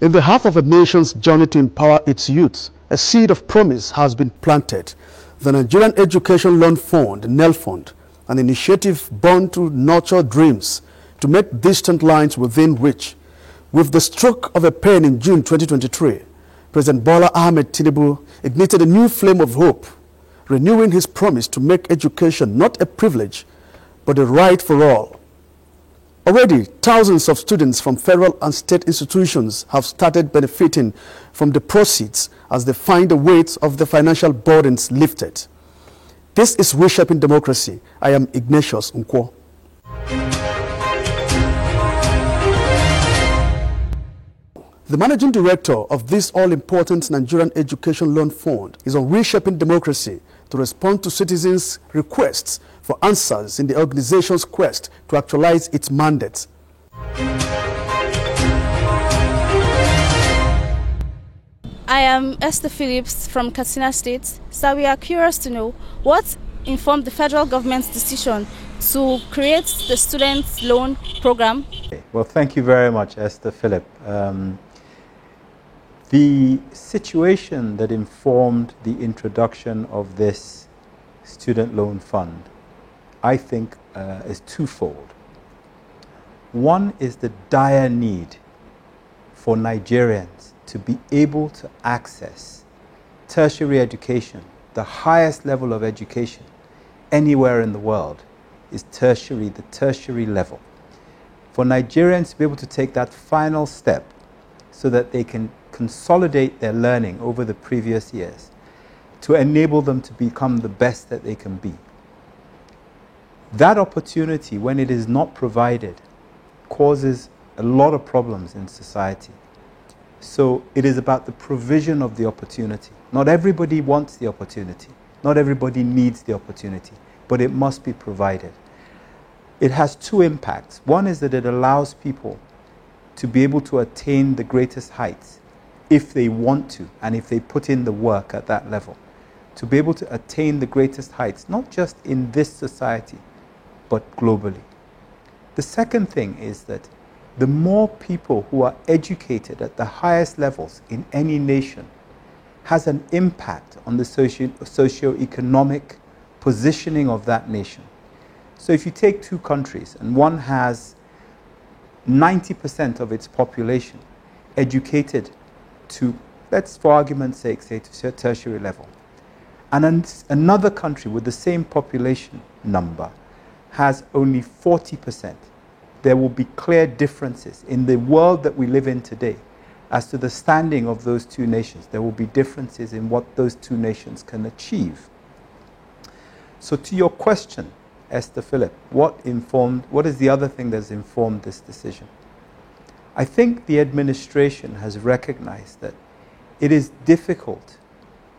In the half of a nation's journey to empower its youth, a seed of promise has been planted. The Nigerian Education Loan Fund, Nelfund, an initiative born to nurture dreams, to make distant lines within reach. With the stroke of a pen in June 2023, President Bola Ahmed Tinubu ignited a new flame of hope, renewing his promise to make education not a privilege, but a right for all. Already, thousands of students from federal and state institutions have started benefiting from the proceeds as they find the weight of the financial burdens lifted. This is Reshaping Democracy. I am Ignatius Nkwo. The managing director of this all-important Nigerian Education Loan Fund is on Reshaping Democracy to respond to citizens' requests for answers in the organization's quest to actualize its mandate. I am Esther Phillips from Katsina State. So we are curious to know what informed the federal government's decision to create the student loan program. Well, thank you very much, Esther Phillips. The situation that informed the introduction of this student loan fund, I think, is twofold. One is the dire need for Nigerians to be able to access tertiary education. The highest level of education anywhere in the world is tertiary, the tertiary level. For Nigerians to be able to take that final step so that they can consolidate their learning over the previous years to enable them to become the best that they can be. That opportunity, when it is not provided, causes a lot of problems in society. So it is about the provision of the opportunity. Not everybody wants the opportunity. Not everybody needs the opportunity, but it must be provided. It has two impacts. One is that it allows people to be able to attain the greatest heights if they want to, and if they put in the work at that level, to be able to attain the greatest heights, not just in this society, but globally. The second thing is that the more people who are educated at the highest levels in any nation has an impact on the socio-economic positioning of that nation. So if you take two countries and one has 90% of its population educated to, let's for argument's sake, say to tertiary level, and another country with the same population number has only 40%, there will be clear differences in the world that we live in today as to the standing of those two nations. There will be differences in what those two nations can achieve. So to your question, Esther Phillips, what is the other thing that's informed this decision? I think the administration has recognized that it is difficult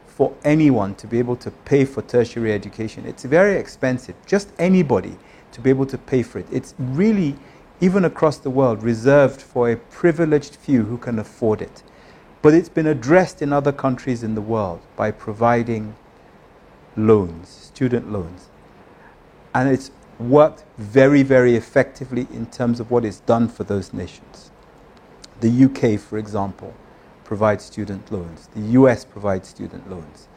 for anyone to be able to pay for tertiary education. It's very expensive. Just anybody to be able to pay for it. It's really, even across the world, reserved for a privileged few who can afford it. But it's been addressed in other countries in the world by providing loans, student loans. And it's worked very, very effectively in terms of what it's done for those nations. The UK, for example, provides student loans. The US provides student loans.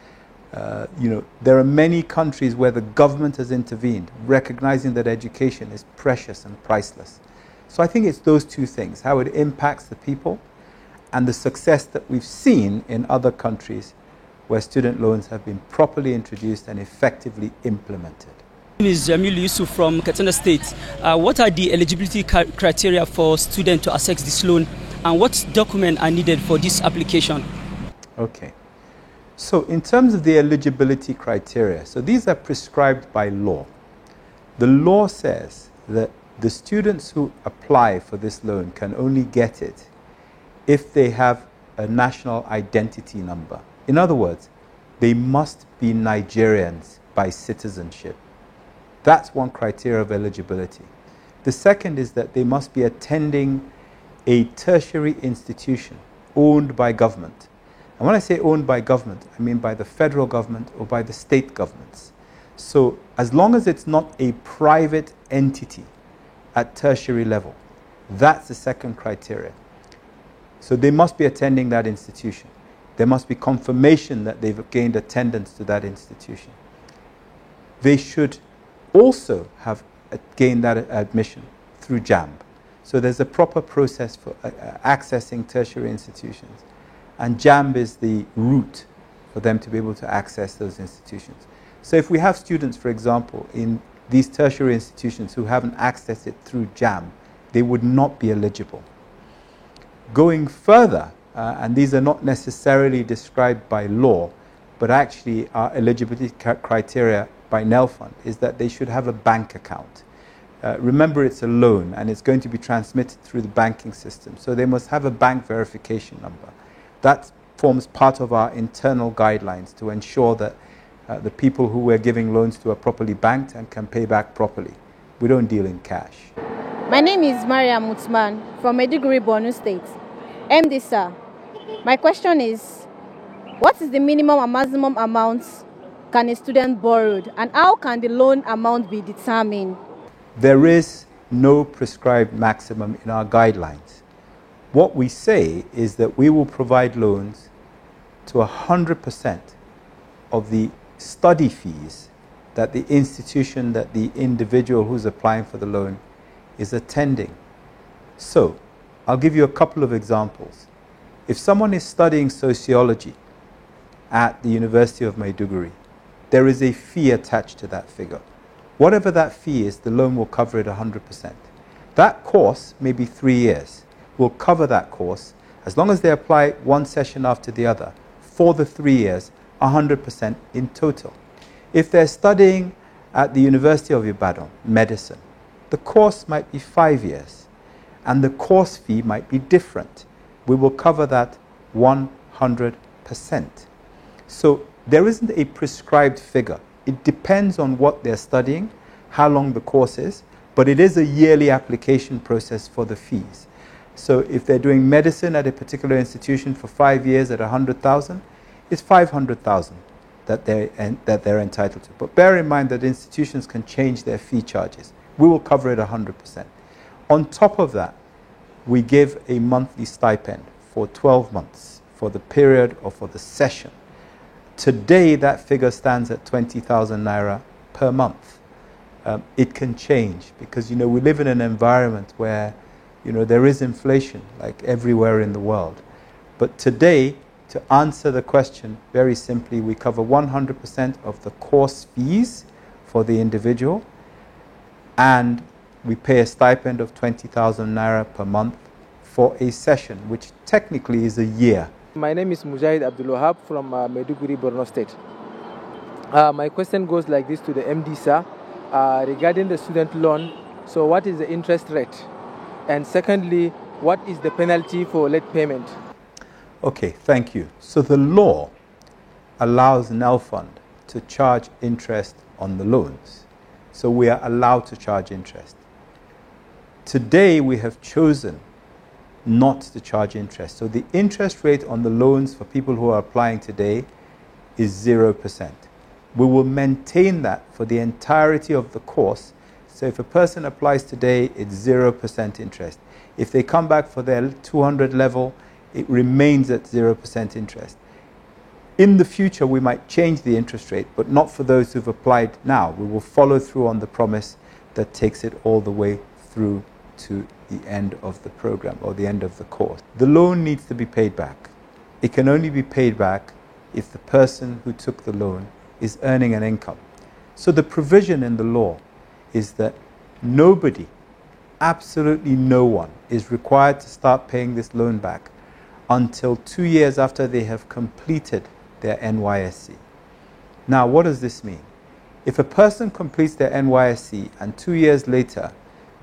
There are many countries where the government has intervened, recognizing that education is precious and priceless. So I think it's those two things, how it impacts the people and the success that we've seen in other countries where student loans have been properly introduced and effectively implemented. My name is Jamil Yusuf from Katsina State. What are the eligibility criteria for students to access this loan, and what documents are needed for this application? Okay. So in terms of the eligibility criteria, so these are prescribed by law. The law says that the students who apply for this loan can only get it if they have a national identity number. In other words, they must be Nigerians by citizenship. That's one criteria of eligibility. The second is that they must be attending a tertiary institution owned by government. And when I say owned by government, I mean by the federal government or by the state governments. So as long as it's not a private entity at tertiary level, that's the second criteria. So they must be attending that institution. There must be confirmation that they've gained attendance to that institution. They should also have gained that admission through JAMB. So there's a proper process for accessing tertiary institutions. And JAMB is the route for them to be able to access those institutions. So if we have students, for example, in these tertiary institutions who haven't accessed it through JAMB, they would not be eligible. Going further, and these are not necessarily described by law, but actually are eligibility criteria by Nelfund, is that they should have a bank account. Remember, it's a loan and it's going to be transmitted through the banking system. So they must have a bank verification number. That forms part of our internal guidelines to ensure that the people who we're giving loans to are properly banked and can pay back properly. We don't deal in cash. My name is Mariam Uthman from Maiduguri, Borno State. MD sir, my question is, what is the minimum and maximum amounts can a student borrow, and how can the loan amount be determined? There is no prescribed maximum in our guidelines. What we say is that we will provide loans to 100% of the study fees that the institution, that the individual who's applying for the loan is attending. So, I'll give you a couple of examples. If someone is studying sociology at the University of Maiduguri, there is a fee attached to that figure. Whatever that fee is, the loan will cover it 100%. That course may be 3 years. We'll cover that course as long as they apply one session after the other for the 3 years, 100% in total. If they're studying at the University of Ibadan, medicine, the course might be 5 years and the course fee might be different. We will cover that 100%. So there isn't a prescribed figure. It depends on what they're studying, how long the course is, but it is a yearly application process for the fees. So if they're doing medicine at a particular institution for 5 years at 100,000, it's 500,000 that they're entitled to. But bear in mind that institutions can change their fee charges. We will cover it 100%. On top of that, we give a monthly stipend for 12 months for the period or for the session. Today, that figure stands at 20,000 naira per month. It can change because, we live in an environment where, there is inflation like everywhere in the world. But today, to answer the question very simply, we cover 100% of the course fees for the individual, and we pay a stipend of 20,000 naira per month for a session, which technically is a year. My name is Mujahid Abdul Wahab from Maiduguri, Borno State. My question goes like this to the MD sir, regarding the student loan. So what is the interest rate? And secondly, what is the penalty for late payment? Okay, thank you. So the law allows Nelfund to charge interest on the loans. So we are allowed to charge interest. Today we have chosen not to charge interest. So the interest rate on the loans for people who are applying today is 0%. We will maintain that for the entirety of the course. So if a person applies today, it's 0% interest. If they come back for their 200 level, it remains at 0% interest. In the future, we might change the interest rate, but not for those who've applied now. We will follow through on the promise that takes it all the way through to the end of the program or the end of the course. The loan needs to be paid back. It can only be paid back if the person who took the loan is earning an income. So the provision in the law is that nobody, absolutely no one, is required to start paying this loan back until 2 years after they have completed their NYSC. Now, what does this mean? If a person completes their NYSC and 2 years later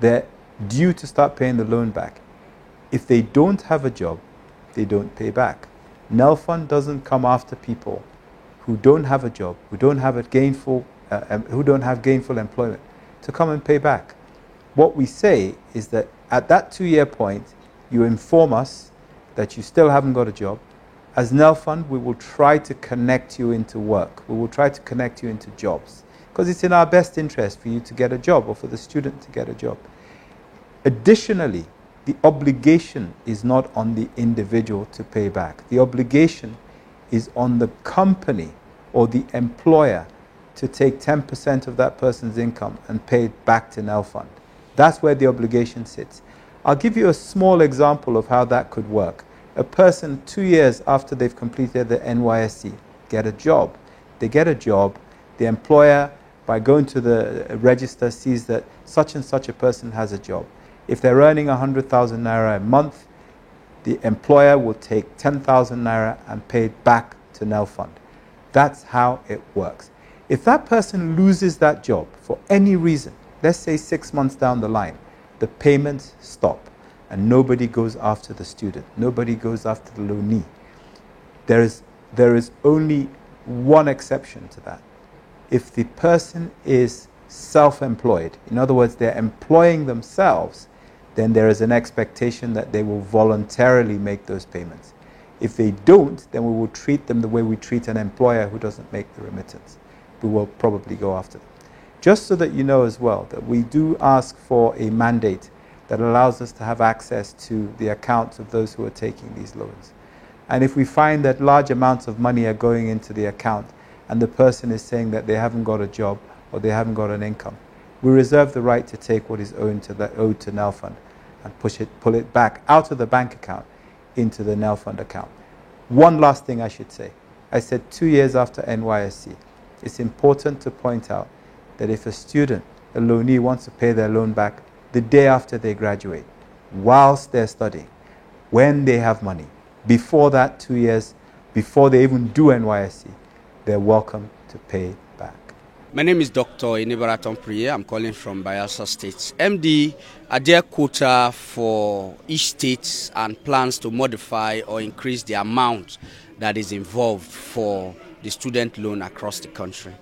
they're due to start paying the loan back, if they don't have a job, they don't pay back. Nelfund doesn't come after people who don't have a job, who don't have gainful employment, to come and pay back. What we say is that at that 2-year point, you inform us that you still haven't got a job. As Nelfund, we will try to connect you into work. We will try to connect you into jobs, because it's in our best interest for you to get a job or for the student to get a job. Additionally, the obligation is not on the individual to pay back. The obligation is on the company or the employer to take 10% of that person's income and pay it back to Nelfund. That's where the obligation sits. I'll give you a small example of how that could work. A person 2 years after they've completed the NYSC get a job. They get a job, the employer, by going to the register, sees that such and such a person has a job. If they're earning 100,000 naira a month, the employer will take 10,000 naira and pay it back to Nelfund. That's how it works. If that person loses that job for any reason, let's say 6 months down the line, the payments stop and nobody goes after the student. Nobody goes after the loanee. There is only one exception to that. If the person is self-employed, in other words, they're employing themselves, then there is an expectation that they will voluntarily make those payments. If they don't, then we will treat them the way we treat an employer who doesn't make the remittance. We will probably go after them. Just so that you know as well that we do ask for a mandate that allows us to have access to the accounts of those who are taking these loans. And if we find that large amounts of money are going into the account and the person is saying that they haven't got a job or they haven't got an income, we reserve the right to take what is owed to Nelfund and pull it back out of the bank account into the Nelfund account. One last thing I should say. I said 2 years after NYSC. It's important to point out that if a student, a loanee, wants to pay their loan back the day after they graduate, whilst they're studying, when they have money, before that 2 years, before they even do NYSC, they're welcome to pay back. My name is Dr. Inibaraton Priye. I'm calling from Bayelsa State. MD, are there quota for each state and plans to modify or increase the amount that is involved for the student loan across the country?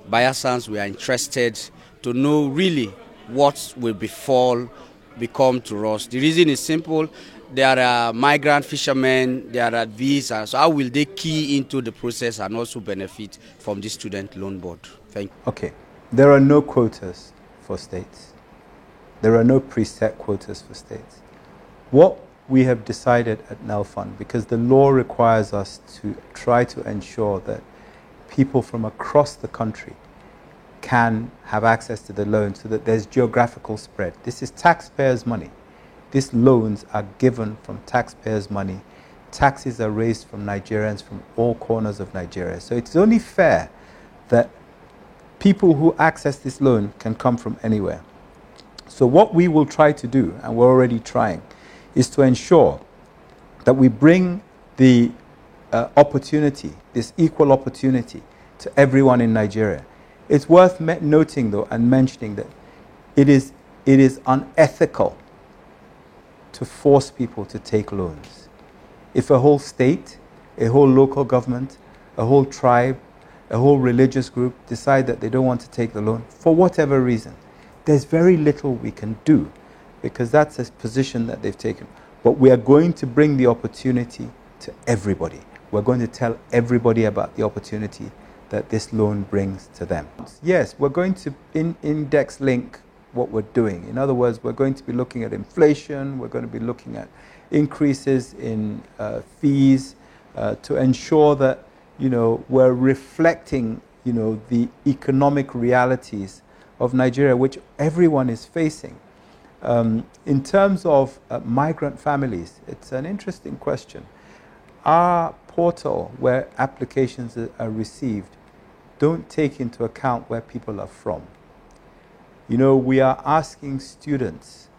Bayelsans, we are interested to know really what will become to us. The reason is simple. There are migrant fishermen, there are visas. So how will they key into the process and also benefit from the student loan board? Thank you. Okay. There are no quotas for states. There are no preset quotas for states. What we have decided at Nelfund, because the law requires us to try to ensure that people from across the country can have access to the loan so that there's geographical spread. This is taxpayers' money. These loans are given from taxpayers' money. Taxes are raised from Nigerians from all corners of Nigeria. So it's only fair that people who access this loan can come from anywhere. So what we will try to do, and we're already trying, is to ensure that we bring the opportunity, this equal opportunity, to everyone in Nigeria. It's worth noting, though, and mentioning that it is unethical to force people to take loans. If a whole state, a whole local government, a whole tribe, a whole religious group decide that they don't want to take the loan for whatever reason, there's very little we can do because that's a position that they've taken. But we are going to bring the opportunity to everybody. We're going to tell everybody about the opportunity that this loan brings to them. Yes, we're going to index link what we're doing. In other words, we're going to be looking at inflation, we're going to be looking at increases in fees to ensure that, we're reflecting, the economic realities of Nigeria, which everyone is facing. In terms of migrant families, it's an interesting question. Our portal where applications are received don't take into account where people are from. We are asking students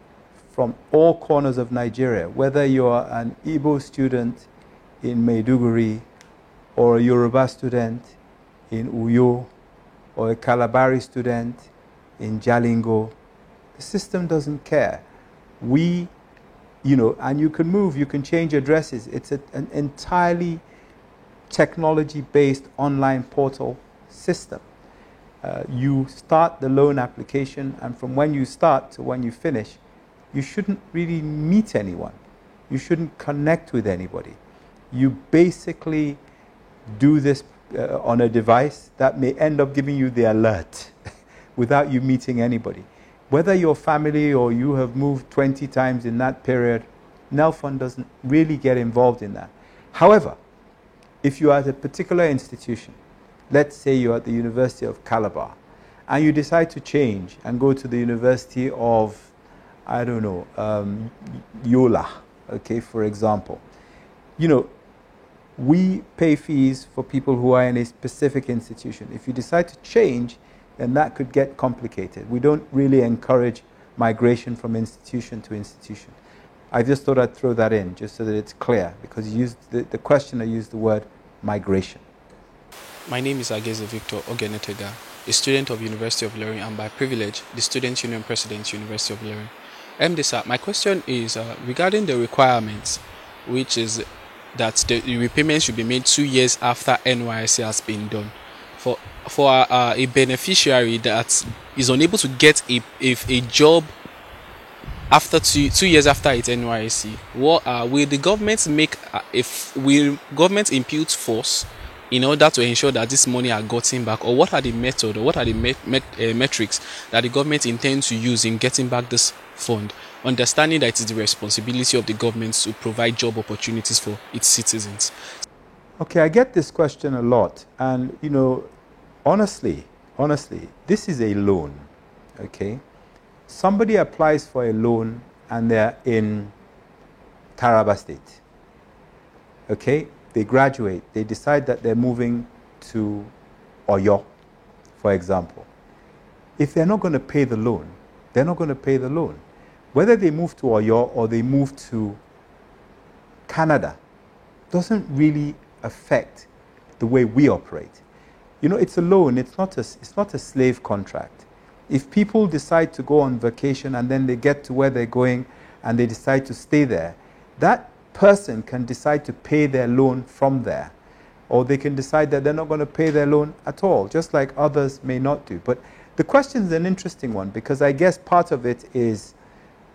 from all corners of Nigeria, whether you're an Igbo student in Maiduguri or a Yoruba student in Uyo or a Kalabari student in Jalingo, the system doesn't care. And you can move, you can change addresses. It's an entirely technology-based online portal system. You start the loan application, and from when you start to when you finish, you shouldn't really meet anyone. You shouldn't connect with anybody. You basically do this on a device that may end up giving you the alert without you meeting anybody. Whether your family or you have moved 20 times in that period, Nelfund doesn't really get involved in that. However, if you are at a particular institution, let's say you're at the University of Calabar, and you decide to change and go to the University of, I don't know, Yola, okay, for example. You know, we pay fees for people who are in a specific institution. If you decide to change, then that could get complicated. We don't really encourage migration from institution to institution. I just thought I'd throw that in, just so that it's clear, because you used the questioner used the word migration. My name is Ageze Victor Ogenetega, a student of University of Ilorin, and by privilege, the Student Union President, University of Ilorin. Sir, my question is regarding the requirements, which is that the repayment should be made 2 years after NYSC has been done. For a beneficiary that is unable to get a job after two years after its NYSC, will the government will government impute force in order to ensure that this money are gotten back, or what are the method, or what are the metrics that the government intends to use in getting back this fund, understanding that it is the responsibility of the government to provide job opportunities for its citizens? Okay, I get this question a lot, and you know, honestly, this is a loan, okay? Somebody applies for a loan and they're in Taraba State, okay? They graduate, they decide that they're moving to Oyo, for example. If they're not going to pay the loan, they're not going to pay the loan. Whether they move to Oyo or they move to Canada doesn't really affect the way we operate. You know, it's a loan, it's not a slave contract. If people decide to go on vacation and then they get to where they're going and they decide to stay there, that person can decide to pay their loan from there. Or they can decide that they're not going to pay their loan at all, just like others may not do. But the question is an interesting one, because I guess part of it is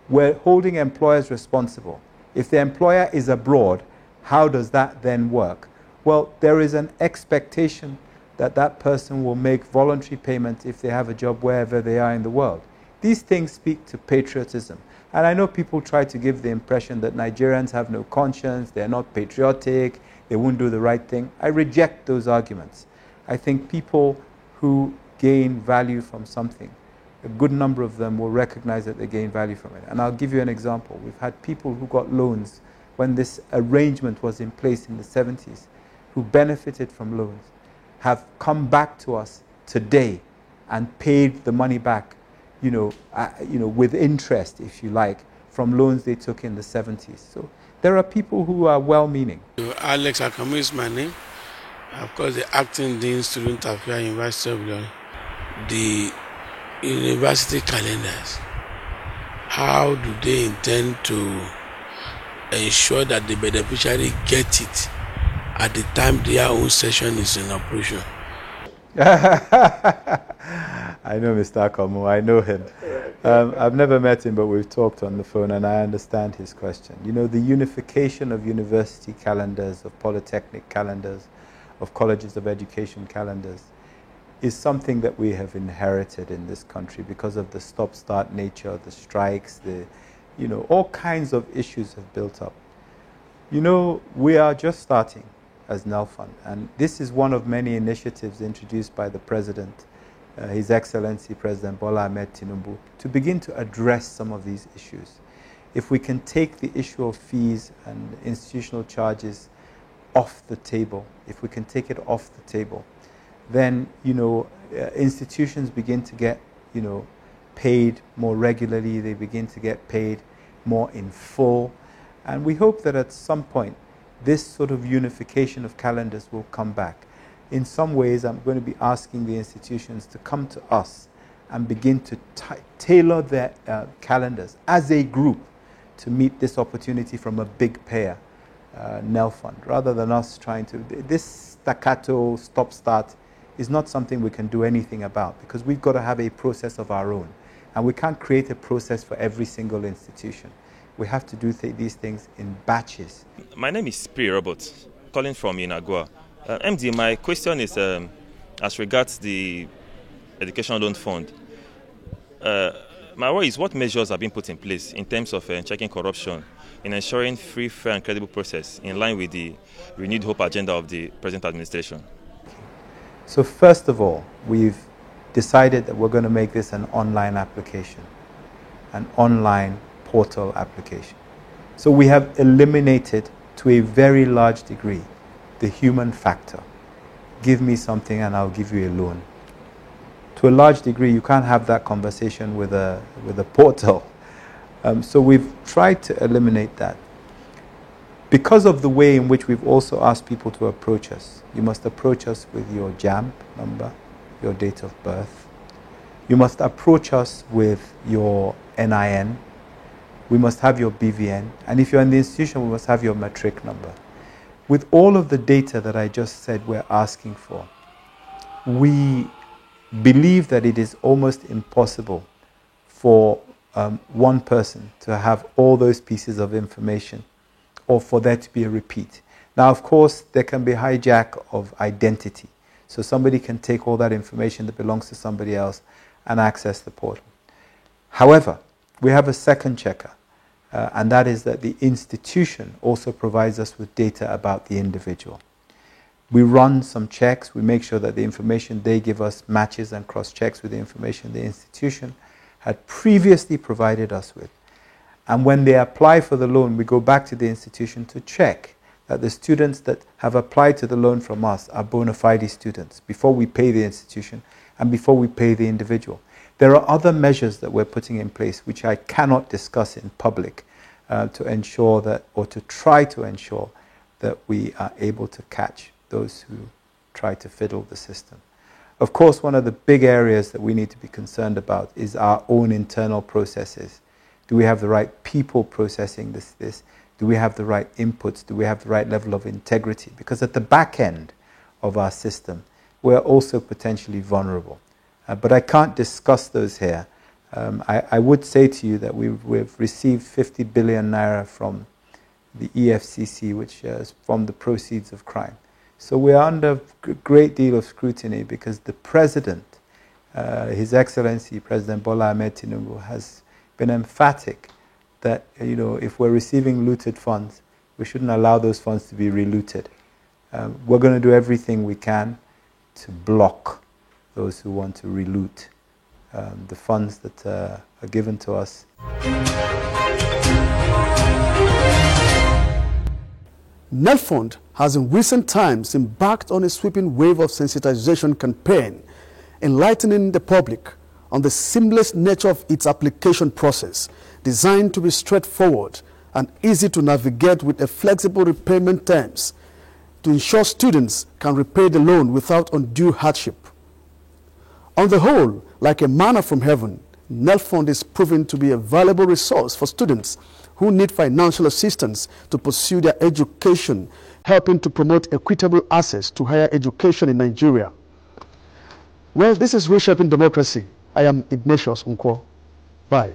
we're holding employers responsible. If the employer is abroad, how does that then work? Well, there is an expectation that that person will make voluntary payment if they have a job wherever they are in the world. These things speak to patriotism. And I know people try to give the impression that Nigerians have no conscience, they're not patriotic, they won't do the right thing. I reject those arguments. I think people who gain value from something, a good number of them will recognize that they gain value from it. And I'll give you an example. We've had people who got loans when this arrangement was in place in the 70s, who benefited from loans, have come back to us today and paid the money back, with interest, if you like, from loans they took in the 70s. So there are people who are well-meaning. Alex Akamu is my name. Of course, the acting dean, student affairs, University of Ilorin. The university calendars, how do they intend to ensure that the beneficiary get it at the time their own session is in operation? I know Mr. Akamu, I know him. I've never met him, but we've talked on the phone, and I understand his question. You know, the unification of university calendars, of polytechnic calendars, of colleges of education calendars, is something that we have inherited in this country because of the stop-start nature, the strikes, all kinds of issues have built up. You know, we are just starting as Nelfund, and this is one of many initiatives introduced by the President, His Excellency President Bola Ahmed Tinubu, to begin to address some of these issues. If we can take the issue of fees and institutional charges off the table, if we can take it off the table, then institutions begin to get paid more regularly, they begin to get paid more in full, and we hope that at some point this sort of unification of calendars will come back. In some ways, I'm going to be asking the institutions to come to us and begin to tailor their calendars as a group to meet this opportunity from a big payer, Nelfund, rather than us trying to. This staccato stop-start is not something we can do anything about, because we've got to have a process of our own. And we can't create a process for every single institution. We have to do these things in batches. My name is P. Roberts, calling from Inagua. MD, my question is as regards the Education Loan Fund. My worry is what measures have been put in place in terms of checking corruption, in ensuring free, fair and credible process in line with the renewed hope agenda of the present administration. So first of all, we've decided that we're going to make this an online application, an online portal application. So we have eliminated to a very large degree the human factor. Give me something and I'll give you a loan. To a large degree, you can't have that conversation with a portal. So we've tried to eliminate that. Because of the way in which we've also asked people to approach us, you must approach us with your JAMB number, your date of birth. You must approach us with your NIN. We must have your BVN. And if you're in the institution, we must have your matric number. With all of the data that I just said we're asking for, we believe that it is almost impossible for one person to have all those pieces of information or for there to be a repeat. Now, of course, there can be hijack of identity. So somebody can take all that information that belongs to somebody else and access the portal. However, we have a second checker, and that is that the institution also provides us with data about the individual. We run some checks. We make sure that the information they give us matches and cross-checks with the information the institution had previously provided us with. And when they apply for the loan, we go back to the institution to check that the students that have applied to the loan from us are bona fide students before we pay the institution and before we pay the individual. There are other measures that we're putting in place which I cannot discuss in public to ensure that, or to try to ensure that we are able to catch those who try to fiddle the system. Of course, one of the big areas that we need to be concerned about is our own internal processes. Do we have the right people processing this? Do we have the right inputs? Do we have the right level of integrity? Because at the back end of our system, we're also potentially vulnerable. But I can't discuss those here. I would say to you that we've received 50 billion naira from the EFCC, which is from the proceeds of crime. So we're under a great deal of scrutiny because the President, His Excellency President Bola Ahmed Tinubu, has been emphatic that, you know, if we're receiving looted funds, we shouldn't allow those funds to be relooted. We're going to do everything we can to block those who want to reloot the funds that are given to us. Nelfund has in recent times embarked on a sweeping wave of sensitization campaign, enlightening the public on the seamless nature of its application process, designed to be straightforward and easy to navigate with a flexible repayment terms to ensure students can repay the loan without undue hardship. On the whole, like a manna from heaven, Nelfund is proving to be a valuable resource for students who need financial assistance to pursue their education, helping to promote equitable access to higher education in Nigeria. Well, this is Reshaping Democracy. I am Ignatius Nkwo. Bye.